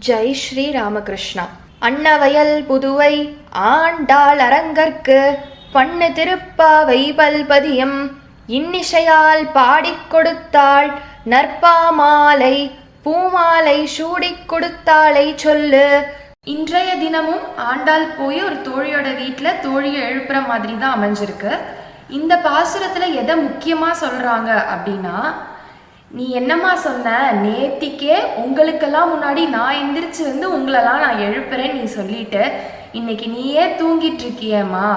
ஜெய் ஸ்ரீ ராமகிருஷ்ணா. அன்னவயல் புதுவை ஆண்டாள் அரங்கற்கு பண்ணு திருப்பாவை பல்பதியம் இன்னிசையால் பாடிக் கொடுத்தாள் நற்பாமாலை பூமாலை சூடிக் கொடுத்தாளை சொல்லு. இன்றைய தினமும் ஆண்டாள் போய் ஒரு தோழியோட வீட்டில் தோழியை எழுப்புற மாதிரி தான் அமைஞ்சிருக்கு. இந்த பாசுரத்தில் எதை முக்கியமாக சொல்கிறாங்க அப்படின்னா, நீ என்னம்மா சொன்ன, நேத்திக்கே உங்களுக்கெல்லாம் முன்னாடி நான் எந்திரிச்சு உங்களெல்லாம் நான் எழுப்புறேன் நீ சொல்லிட்டு இன்னைக்கு நீயே தூங்கிட்டு இருக்கியம்மா,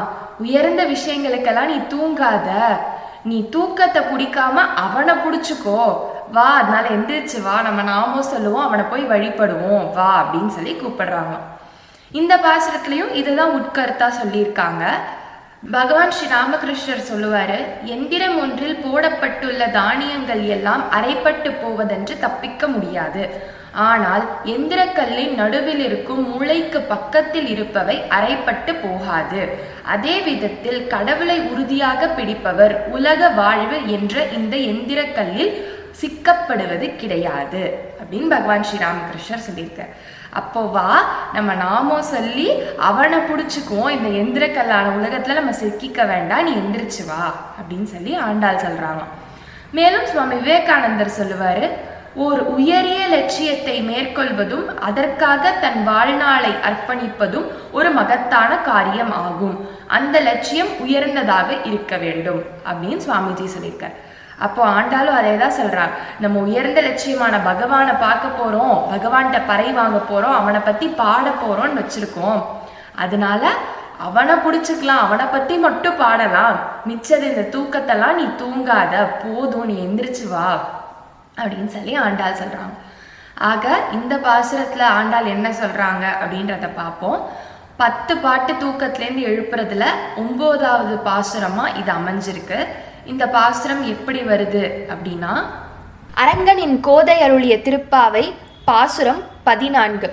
உயர்ந்த விஷயங்களுக்கெல்லாம் நீ தூங்காத, நீ தூக்கத்தை பிடிக்காம அவனை பிடிச்சிக்கோ, வா, அதனால எந்திரிச்சு வா, நம்ம நாமும் சொல்லுவோம், அவனை போய் வழிபடுவோம் வா அப்படின்னு சொல்லி கூப்பிடுறாங்க. இந்த பாசுரத்துலையும் இதுதான் உட்கருத்தா சொல்லியிருக்காங்க. பகவான் ஸ்ரீ ராமகிருஷ்ணர் சொல்லுவாரு, எந்திரம் ஒன்றில் போடப்பட்டுள்ள தானியங்கள் எல்லாம் அரைப்பட்டு போவதென்று தப்பிக்க முடியாது. ஆனால் எந்திரக்கல்லின் நடுவில் இருக்கும் மூளைக்கு பக்கத்தில் இருப்பவை அரைப்பட்டு போகாது. அதே விதத்தில் கடவுளை உறுதியாக பிடிப்பவர் உலக வாழ்வு என்ற இந்த எந்திரக்கல்லில் சிக்கப்படுவது கிடையாது அப்படின்னு பகவான் ஸ்ரீ ராமகிருஷ்ணர் சொல்லியிருக்கார். அப்போ வா, நம்ம நாமும் சொல்லி அவனை பிடிச்சிக்குவோம், இந்த எந்திரக்கல்லான உலகத்துல நம்ம சிக்கிக்க வேண்டாம், நீ எந்திரிச்சு வா அப்படின்னு சொல்லி ஆண்டாள் சொல்றாங்க. மேலும் சுவாமி விவேகானந்தர் சொல்லுவாரு, ஓர் உயரிய லட்சியத்தை மேற்கொள்வதும் அதற்காக தன் வாழ்நாளை அர்ப்பணிப்பதும் ஒரு மகத்தான காரியம் ஆகும். அந்த லட்சியம் உயர்ந்ததாக இருக்க வேண்டும் அப்படின்னு சுவாமிஜி சொல்லியிருக்கார். அப்போ ஆண்டாலும் அதே தான் சொல்றாங்க, நம்ம உயர்ந்த லட்சியமான பகவானை பார்க்க போறோம், பகவான்கிட்ட பறை வாங்க போறோம், அவனை பத்தி பாட போறோம்னு வச்சிருக்கோம். அதனால அவனை பிடிச்சிக்கலாம், அவனை பத்தி மட்டும் பாடலாம், மிச்சது இந்த தூக்கத்தெல்லாம் நீ தூங்காத, போதும், நீ எந்திரிச்சு வா அப்படின்னு சொல்லி ஆண்டாள் சொல்றாங்க. ஆக இந்த பாசுரத்துல ஆண்டாள் என்ன சொல்றாங்க அப்படின்றத பார்ப்போம். 10 பாட்டு தூக்கத்திலேருந்து எழுப்புறதுல 9வது பாசுரமா இது அமைஞ்சிருக்கு. இந்த பாசுரம் எப்படி வருது அப்படின்னா, அரங்கனின் கோதை அருளிய திருப்பாவை பாசுரம் 14.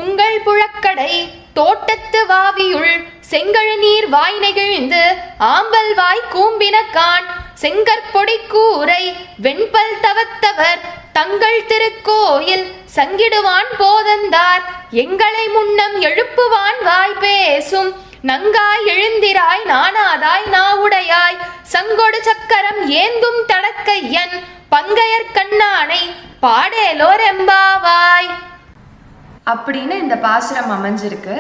உங்கள் புழக்கடை தோட்டத்து வாவியுள் செங்கழு நீர் வாய் நெகிழ்ந்து ஆம்பல் வாய் கூம்பின கான் செங்கற்பொடி கூரை வெண்பல் தவத்தவர் தங்கள் திருக்கோயில் சங்கிடுவான் போதந்தார் எங்களை முன்னம் எழுப்புவான் வாய் பேசும் நங்காய் எழுந்திராய் நானாதாய் நாவுடையாய் சங்கொடு சக்கரம் ஏந்தும் தடக்கையன் பங்கையர் கண்ணானை பாடேலோர் எம்பாவாய் அப்படின்னு இந்த பாசுரம் அமைஞ்சிருக்கு.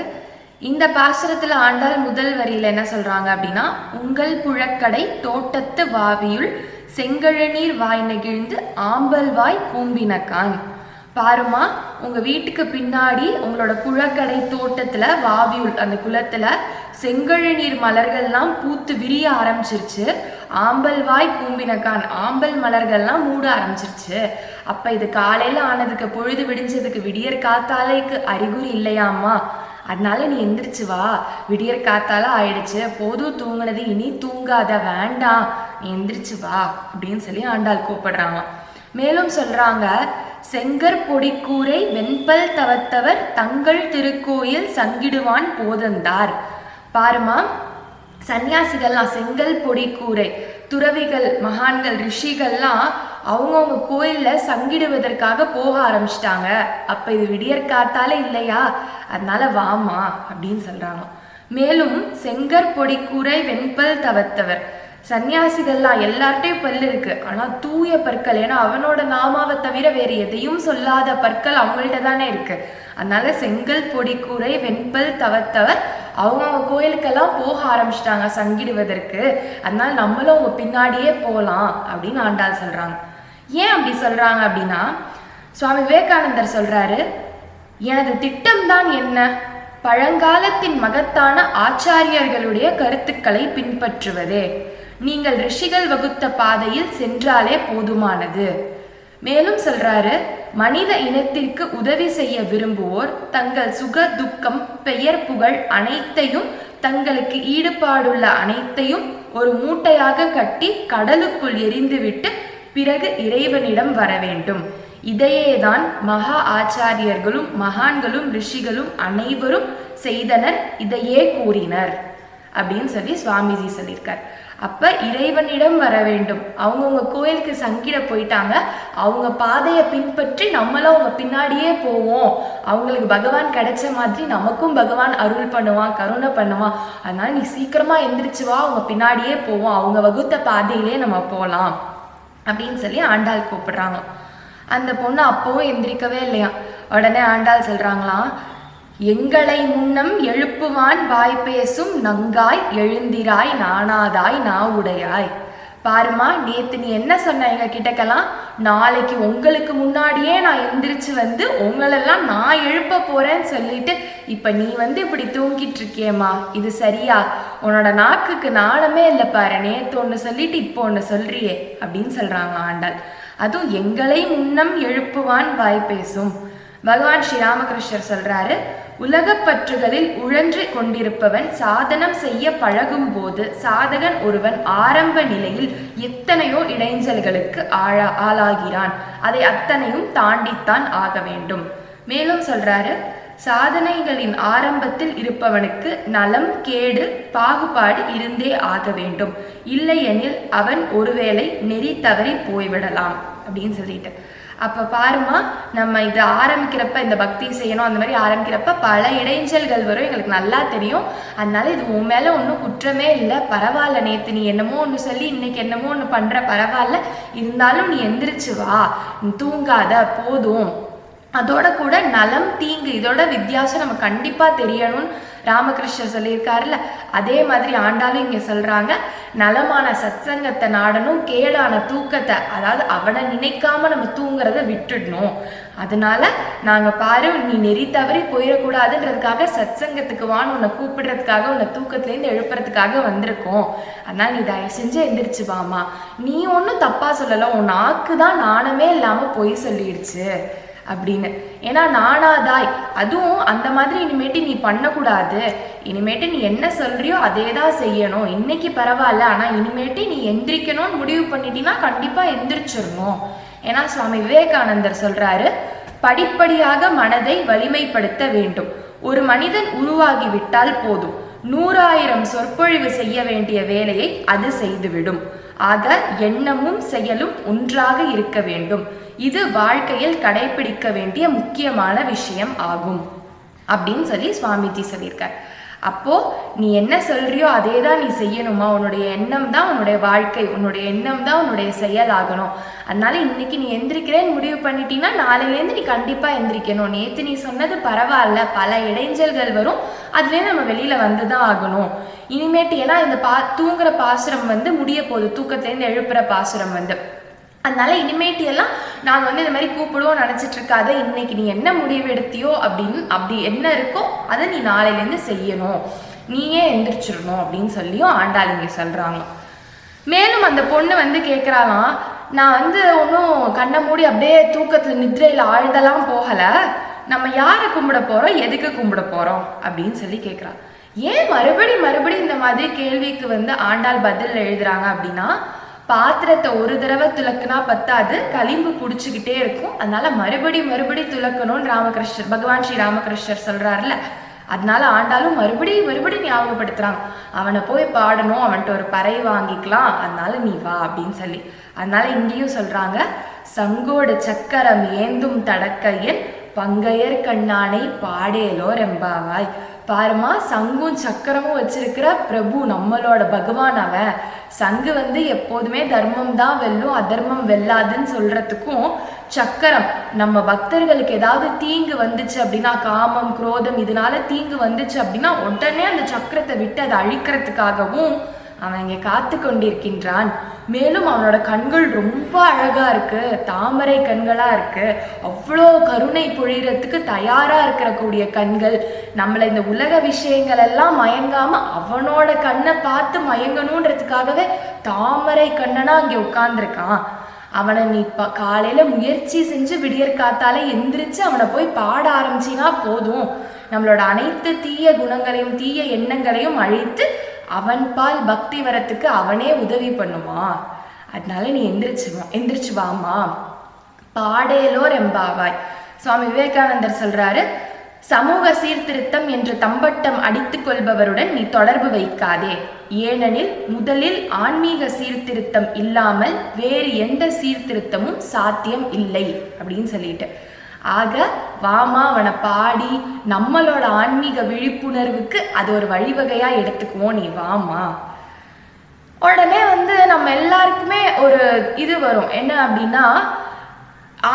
இந்த பாசுரத்துல ஆண்டாள் முதல் வரியில என்ன சொல்றாங்க அப்படின்னா, உங்கள் புழக்கடை தோட்டத்து வாவியுள் செங்கழநீர் வாய் நெகிழ்ந்து ஆம்பல் வாய் கூம்பினக்கான். பாருமா, உங்க வீட்டுக்கு பின்னாடி உங்களோட புழக்கடை தோட்டத்துல வாவியுள் அந்த குளத்துல செங்கழநீர் மலர்கள்லாம் பூத்து விரிய ஆரம்பிச்சிருச்சு, ஆம்பல் வாய் கூம்பினக்கான் ஆம்பல் மலர்கள்லாம் மூட ஆரம்பிச்சிருச்சு. அப்ப இது காலையில ஆனதுக்கு, பொழுது விடிஞ்சதுக்கு விடியற் காத்தாலைக்கு அறிகுறி இல்லையாம்மா, அதனால நீ எந்திரிச்சு வா, விடியற் காத்தால ஆயிடுச்சு, போதும் தூங்குனது, இனி தூங்காத, வேண்டாம், நீ எந்திரிச்சு வா அப்படின்னு சொல்லி ஆண்டாள் கூப்பிடுறாங்க. மேலும் சொல்றாங்க, செங்கற் பொடிக்கூரை வெண்பல் தவத்தவர் தங்கள் திருக்கோயில் சங்கிடுவான் போதந்தார். பாருமா, சன்னியாசிகள்லாம் செங்கல் பொடிக்கூரை, துறவிகள், மகான்கள், ரிஷிகள்லாம் அவங்கவுங்க கோயில்ல சங்கிடுவதற்காக போக ஆரம்பிச்சிட்டாங்க. அப்ப இது விடியற் காத்தால இல்லையா, அதனால வாமா அப்படின்னு சொல்றாங்க. மேலும் செங்கற் பொடிக்கூரை வெண்பல் தவத்தவர், சன்னியாசிகள்லாம் எல்லார்ட்டையும் பல்லு இருக்கு, ஆனா தூய பற்கள், ஏன்னா அவனோட நாமாவை தவிர வேறு எதையும் சொல்லாத பற்கள் அவங்கள்ட்ட தானே இருக்கு. அதனால செங்கல் பொடிக்கூரை வெண்பல் தவத்தவர் அவங்க கோயிலுக்கெல்லாம் போக ஆரம்பிச்சிட்டாங்க சங்கிடுவதற்கு, அதனால நம்மளும் அவங்க பின்னாடியே போகலாம் அப்படின்னு ஆண்டாள் சொல்றாங்க. ஏன் அப்படி சொல்றாங்க அப்படின்னா, சுவாமி விவேகானந்தர் சொல்றாரு, எனது திட்டம்தான் என்ன, பழங்காலத்தின் மகத்தான ஆச்சாரியர்களுடைய கருத்துக்களை பின்பற்றுவதே, நீங்கள் ரிஷிகள் வகுத்த பாதையில் சென்றாலே போதுமானது. மேலும் சொல்றாரு, மனித இனத்திற்கு உதவி செய்ய விரும்புவோர் தங்கள் சுக துக்கம் பெயர் புகழ் அனைத்தையும் தங்களுக்கு ஈடுபாடுள்ள அனைத்தையும் ஒரு மூட்டையாக கட்டி கடலுக்குள் எரிந்துவிட்டு பிறகு இறைவனிடம் வர வேண்டும். இதையேதான் மகா ஆச்சாரியர்களும் மகான்களும் ரிஷிகளும் அனைவரும் செய்தனர், இதையே கூறினர் அப்படின்னு சொல்லி சுவாமிஜி சொல்லியிருக்கார். அப்ப இறைவனிடம் வர வேண்டும். அவங்கவுங்க கோயிலுக்கு சங்கிட போயிட்டாங்க, அவங்க பாதையை பின்பற்றி நம்மளும் அவங்க பின்னாடியே போவோம். அவங்களுக்கு பகவான் கிடைச்ச மாதிரி நமக்கும் பகவான் அருள் பண்ணுவான், கருணை பண்ணுவான். அதனால நீ சீக்கிரமா எந்திரிச்சு வா, அவங்க பின்னாடியே போவோம், அவங்க வகுத்த பாதையிலே நம்ம போகலாம் அப்படின்னு சொல்லி ஆண்டாள் கூப்பிடுறாங்க. அந்த பொண்ணு அப்பவும் எந்திரிக்கவே இல்லையா. உடனே ஆண்டாள் சொல்றாங்களாம், எங்களை முன்னம் எழுப்புவான் வாய் பேசும் நங்காய் எழுந்திராய் நானாதாய் நாவுடையாய். பாருமா, நேத்து நீ என்ன சொன்ன எங்க கிட்டக்கெல்லாம், நாளைக்கு உங்களுக்கு முன்னாடியே நான் எந்திரிச்சு வந்து உங்களெல்லாம் நான் எழுப்ப போறேன்னு சொல்லிட்டு இப்ப நீ வந்து இப்படி தூங்கிட்டு இருக்கியேம்மா, இது சரியா? உன்னோட நாக்குக்கு நாணமே இல்லை பாரு, நேத்து ஒன்று சொல்லிட்டு இப்போ ஒன்று சொல்றியே அப்படின்னு சொல்றாங்க ஆண்டாள். அதுவும் எங்களை முன்னம் எழுப்புவான் வாய் பேசும். பகவான் ஸ்ரீராமகிருஷ்ணர் சொல்றாரு, உலகப் பற்றுகளில் உழன்று கொண்டிருப்பவன் சாதனம் செய்ய பழகும் போது சாதகன் ஒருவன் ஆரம்ப நிலையில் எத்தனையோ இடைஞ்சல்களுக்கு ஆளாகிறான். அதை அத்தனையும் தாண்டித்தான் ஆக வேண்டும். மேலும் சொல்றாரு, சாதனைகளின் ஆரம்பத்தில் இருப்பவனுக்கு நலம் கேடு பாகுபாடு இருந்தே ஆக வேண்டும். இல்லையெனில் அவன் ஒருவேளை நெறி தவறி போய்விடலாம் அப்படின்னு சொல்லிட்டு. அப்ப பாருமா, நம்ம இது ஆரம்பிக்கிறப்ப, இந்த பக்தி செய்யணும் அந்த மாதிரி ஆரம்பிக்கிறப்ப பல இடைஞ்சல்கள் வரும், எங்களுக்கு நல்லா தெரியும். அதனால இது உன் மேல ஒன்றும் குற்றமே இல்லை, பரவாயில்ல. நேத்து நீ என்னமோ ஒன்று சொல்லி இன்னைக்கு என்னமோ ஒன்று பண்ற, பரவாயில்ல. இருந்தாலும் நீ எந்திரிச்சு வா, நீ தூங்காத, போதும். அதோட கூட நலம் தீங்கு இதோட வித்தியாசம் நம்ம கண்டிப்பா தெரியணும்னு ராமகிருஷ்ணர் சொல்லியிருக்காருல்ல, அதே மாதிரி ஆண்டாலும் இங்க சொல்றாங்க, நலமான சத்சங்கத்தை நாடணும், கேடான தூக்கத்தை, அதாவது அவனை நினைக்காம நம்ம தூங்குறத விட்டுடணும். அதனால நாங்க பாரு, நீ நெறி தவறி போயிடக்கூடாதுன்றதுக்காக சத்சங்கத்துக்கு வான்னு உன்னை கூப்பிடுறதுக்காக, உன்னை தூக்கத்துலேருந்து எழுப்புறதுக்காக வந்திருக்கோம். அதனால நீ தயவு செஞ்சு எந்திரிச்சு வாமா. நீ ஒன்றும் தப்பா சொல்லல, உன் நாக்கு தான் நாணமே இல்லாம பொய் சொல்லிடுச்சு அப்படின்னு. ஏன்னா நானாதாய், அதுவும் அந்த மாதிரி இனிமேட்டு நீ பண்ணக்கூடாது. இனிமேட்டு நீ என்ன சொல்றியோ அதே தான் செய்யணும். இன்னைக்கு பரவாயில்ல, ஆனா இனிமேட்டு நீ எந்திரிக்கணும்னு முடிவு பண்ணிட்டீங்கன்னா கண்டிப்பா எந்திரிச்சிடணும். ஏன்னா சுவாமி விவேகானந்தர் சொல்றாரு, படிப்படியாக மனதை வலிமைப்படுத்த வேண்டும். ஒரு மனிதன் உருவாகிவிட்டால் போதும், 100,000 சொற்பொழிவு செய்ய வேண்டிய வேலையை அது செய்துவிடும். ஆக எண்ணமும் செயலும் ஒன்றாக இருக்க வேண்டும். இது வாழ்க்கையில் கடைபிடிக்க வேண்டிய முக்கியமான விஷயம் ஆகும் அப்படின்னு சொல்லி சுவாமிஜி சொல்லியிருக்கார். அப்போ நீ என்ன சொல்றியோ அதே தான் நீ செய்யணுமா. உன்னுடைய எண்ணம் தான் உன்னுடைய வாழ்க்கை, உன்னுடைய எண்ணம் தான் உன்னுடைய செயல் ஆகணும். அதனால இன்னைக்கு நீ எந்திரிக்கிறேன்னு முடிவு பண்ணிட்டீங்கன்னா நாளையிலேருந்து நீ கண்டிப்பா எந்திரிக்கணும். நேத்து நீ சொன்னது பரவாயில்ல, பல இடைஞ்சல்கள் வரும், அதுலேருந்து நம்ம வெளியில வந்துதான் ஆகணும் இனிமேட்டு. ஏன்னா இந்த தூங்குற பாசுரம் வந்து முடிய போகுது, தூக்கத்துலேருந்து எழுப்புற பாசுரம் வந்து. அதனால இனிமேட்டு எல்லாம் நாங்கள் வந்து இந்த மாதிரி கூப்பிடுவோம் நினச்சிட்டு இருக்காத. இன்னைக்கு நீ என்ன முடிவு எடுத்தியோ அப்படி என்ன இருக்கோ அதை நீ நாளையிலேருந்து செய்யணும், நீயே எந்திரிச்சிடணும் அப்படின்னு சொல்லியும் ஆண்டாள் இங்கே சொல்கிறாங்க. மேலும் அந்த பொண்ணு வந்து கேட்குறாலாம், நான் வந்து ஒன்றும் கண்ணை மூடி அப்படியே தூக்கத்தில் நித்ரையில் ஆழ்ந்தெல்லாம் போகலை, நம்ம யாரை கும்பிட போகிறோம், எதுக்கு கும்பிட போகிறோம் அப்படின்னு சொல்லி கேட்குறான். ஏன் மறுபடி இந்த மாதிரி கேள்விக்கு வந்து ஆண்டாள் பதில் எழுதுறாங்க அப்படின்னா, பாத்திரத்தை ஒரு தடவை துலக்குனா பத்தாது, களிம்பு பிடிச்சிக்கிட்டே இருக்கும். அதனால மறுபடி துலக்கணும்னு பகவான் ஸ்ரீ ராமகிருஷ்ணர் சொல்றாருல, அதனால ஆண்டாலும் மறுபடி ஞாபகப்படுத்துறாங்க, அவனை போய் பாடணும், அவன்கிட்ட ஒரு பறை வாங்கிக்கலாம், அதனால நீ வா அப்படின்னு சொல்லி. அதனால இங்கேயும் சொல்றாங்க, சங்கோடு சக்கரம் ஏந்தும் தடக்கையன் பங்கையர் கண்ணானை பாடேலோ ரெம்பாவாய். பாருமா, சங்கும் சக்கரமும் வச்சிருக்கிற பிரபு நம்மளோட பகவான். அவன் சங்கு வந்து எப்போதுமே தர்மம் தான் வெல்லும், அதர்மம் வெல்லாதுன்னு சொல்றதுக்கும், சக்கரம் நம்ம பக்தர்களுக்கு ஏதாவது தீங்கு வந்துச்சு அப்படின்னா, காமம் குரோதம் இதனால தீங்கு வந்துச்சு அப்படின்னா உடனே அந்த சக்கரத்தை விட்டு அதை அழிக்கிறதுக்காகவும் அவன் இங்கே காத்து கொண்டிருக்கின்றான். மேலும் அவனோட கண்கள் ரொம்ப அழகா இருக்கு, தாமரை கண்களா இருக்கு, அவ்வளோ கருணை பொழியறதுக்கு தயாரா இருக்கக்கூடிய கண்கள். நம்மளை இந்த உலக விஷயங்கள் எல்லாம் மயங்காம அவனோட கண்ணை பார்த்து மயங்கணுன்றதுக்காகவே தாமரை கண்ணனா அங்கே உட்கார்ந்துருக்கான். அவனை நீ காலையில முயற்சி செஞ்சு விடியற் காத்தாலே எந்திரிச்சு அவனை போய் பாட ஆரம்பிச்சினா போதும், நம்மளோட அனைத்து தீய குணங்களையும் தீய எண்ணங்களையும் அழித்து அவன் பால் பக்தி வரத்துக்கு அவனே உதவி பண்ணுவான். அதனால நீ எந்திரிச்சு வாமா, பாடேலோ ரெம்பாவாய். சுவாமி விவேகானந்தர் சொல்றாரு, சமூக சீர்திருத்தம் என்று தம்பட்டம் அடித்துக் கொள்பவருடன் நீ தொடர்பு வைக்காதே. ஏனெனில் முதலில் ஆன்மீக சீர்திருத்தம் இல்லாமல் வேறு எந்த சீர்திருத்தமும் சாத்தியம் இல்லை அப்படின்னு சொல்லிட்டு, ஆக வாமா அவனை பாடி நம்மளோட ஆன்மீக விழிப்புணர்வுக்கு அது ஒரு வழிவகையா எடுத்துக்குவோம், நீ வாமா. உடனே நம்ம எல்லாருக்குமே ஒரு இது வரும், என்ன அப்படின்னா,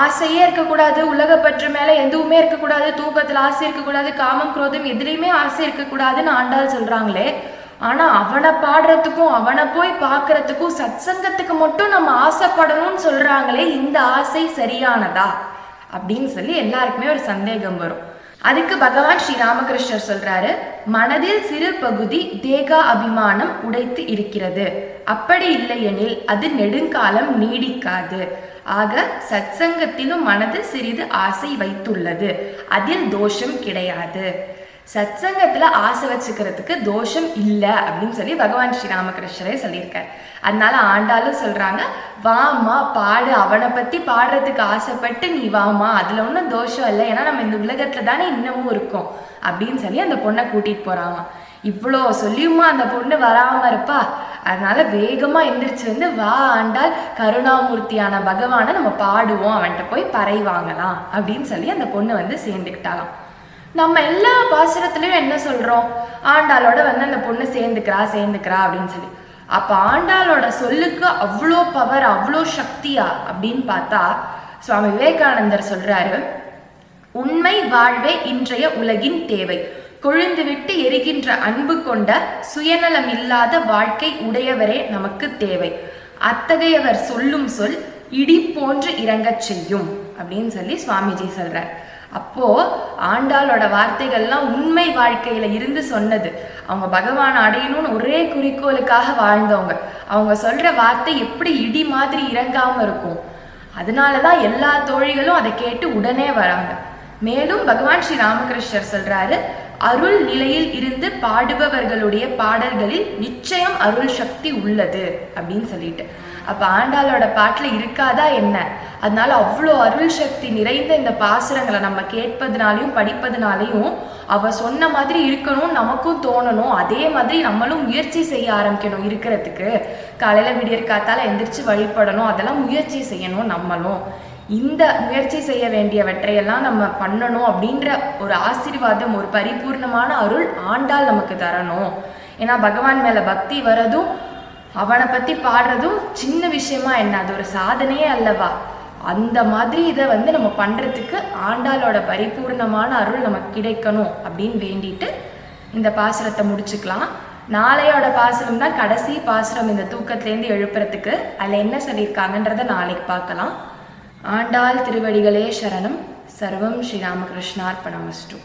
ஆசையே இருக்கக்கூடாது, உலகப்பற்று மேல எதுவுமே இருக்கக்கூடாது, தூக்கத்துல ஆசை இருக்கக்கூடாது, காமம் குரோதம் எதுலையுமே ஆசை இருக்கக்கூடாதுன்னு ஆண்டாள் சொல்றாங்களே, ஆனா அவனை பாடுறதுக்கும் அவனை போய் பார்க்கறதுக்கும் சத்சங்கத்துக்கு மட்டும் நம்ம ஆசைப்படணும்னு சொல்றாங்களே, இந்த ஆசை சரியானதா அப்படின்னு சொல்லி எல்லாருக்குமே ஒரு சந்தேகம் வரும். அதுக்கு பகவான் ஸ்ரீ ராமகிருஷ்ணர் சொல்றாரு, மனதில் சிறு பகுதி தேகா அபிமானம் உடைத்து இருக்கிறது, அப்படி இல்லையெனில் அது நெடுங்காலம் நீடிக்காது. ஆக சத்சங்கத்திலும் மனது சிறிது ஆசை வைத்துள்ளது, அதில் தோஷம் கிடையாது. சத்சங்கத்துல ஆசை வச்சுக்கிறதுக்கு தோஷம் இல்லை அப்படின்னு சொல்லி பகவான் ஸ்ரீ ராமகிருஷ்ணரே சொல்லியிருக்காரு. அதனால ஆண்டாலும் சொல்றாங்க, வாமா பாடு, அவனை பத்தி பாடுறதுக்கு ஆசைப்பட்டு நீ வாமா, அதுல ஒன்றும் தோஷம் இல்லை, ஏன்னா நம்ம இந்த உலகத்துல தானே இன்னமும் இருக்கோம் அப்படின்னு சொல்லி அந்த பொண்ணை கூட்டிட்டு போறாங்க. இவ்வளோ சொல்லியுமா அந்த பொண்ணு வராம இருப்பா? அதனால வேகமா எந்திரிச்சு வா ஆண்டாள், கருணாமூர்த்தியான பகவானை நம்ம பாடுவோம், அவன்கிட்ட போய் பறை வாங்கலாம் அப்படின்னு சொல்லி அந்த பொண்ணு சேர்ந்துக்கிட்டாலாம். நம்ம எல்லா பாசுரத்துலயும் என்ன சொல்றோம், ஆண்டாளோட அந்த பொண்ணு சேர்ந்துக்கிறா அப்படின்னு சொல்லி. அப்ப ஆண்டாளோட சொல்லுக்கு அவ்வளோ பவர், அவ்வளோ சக்தியா அப்படின்னு பார்த்தா சுவாமி விவேகானந்தர் சொல்றாரு, உண்மை வாழ்வே இன்றைய உலகின் தேவை, கொழுந்துவிட்டு எரிகின்ற அன்பு கொண்ட சுயநலம் இல்லாத வாழ்க்கை உடையவரே நமக்கு தேவை, அத்தகையவர் சொல்லும் சொல் இடி போன்று இறங்கச் செய்யும் அப்படின்னு சொல்லி சுவாமிஜி சொல்றார். அப்போ ஆண்டாளோட வார்த்தைகள்லாம் உண்மை வாழ்க்கையில இருந்து சொன்னது. அவங்க பகவான் அடையணும்னு ஒரே குறிக்கோளுக்காக வாழ்ந்தவங்க. அவங்க சொல்ற வார்த்தை எப்படி இடி மாதிரி இறங்காம இருக்கும். அதனாலதான் எல்லா தோழிகளும் அதை கேட்டு உடனே வராங்க. மேலும் பகவான் ஸ்ரீ ராமகிருஷ்ணர் சொல்றாரு, அருள் நிலையில் இருந்து பாடுபவர்களுடைய பாடல்களில் நிச்சயம் அருள் சக்தி உள்ளது அப்படின்னு சொல்லிட்டு. அப்ப ஆண்டாளோட பாட்டுல இருக்காதா என்ன? அதனால அவ்வளோ அருள் சக்தி நிறைந்த இந்த பாசுரங்களை நம்ம கேட்பதுனாலையும் படிப்பதுனாலையும் அவ சொன்ன மாதிரி இருக்கணும் நமக்கும் தோணணும். அதே மாதிரி நம்மளும் முயற்சி செய்ய ஆரம்பிக்கணும் இருக்கிறதுக்கு. காலையில விடியற் காத்தால எந்திரிச்சு வழிபடணும், அதெல்லாம் முயற்சி செய்யணும். நம்மளும் இந்த முயற்சி செய்ய வேண்டியவற்றையெல்லாம் நம்ம பண்ணணும் அப்படின்ற ஒரு ஆசீர்வாதம், ஒரு பரிபூர்ணமான அருள் ஆண்டாள் நமக்கு தரணும். ஏன்னா பகவான் மேல பக்தி வரதும் அவனை பத்தி பாடுறதும் சின்ன விஷயமா என்ன, அது ஒரு சாதனையே அல்லவா? அந்த மாதிரி இதை நம்ம பண்றதுக்கு ஆண்டாளோட பரிபூர்ணமான அருள் நமக்கு கிடைக்கணும் அப்படின்னு வேண்டிட்டு இந்த பாசுரத்தை முடிச்சுக்கலாம். நாளையோட பாசுரம் தான் கடைசி பாசுரம் இந்த தூக்கத்திலேருந்து எழுப்புறதுக்கு. அதில் என்ன சொல்லியிருக்காங்கன்றத நாளைக்கு பார்க்கலாம். ஆண்டாள் திருவடிகளே சரணம். சர்வம் ஸ்ரீராமகிருஷ்ணார்ப்பணமஸ்து.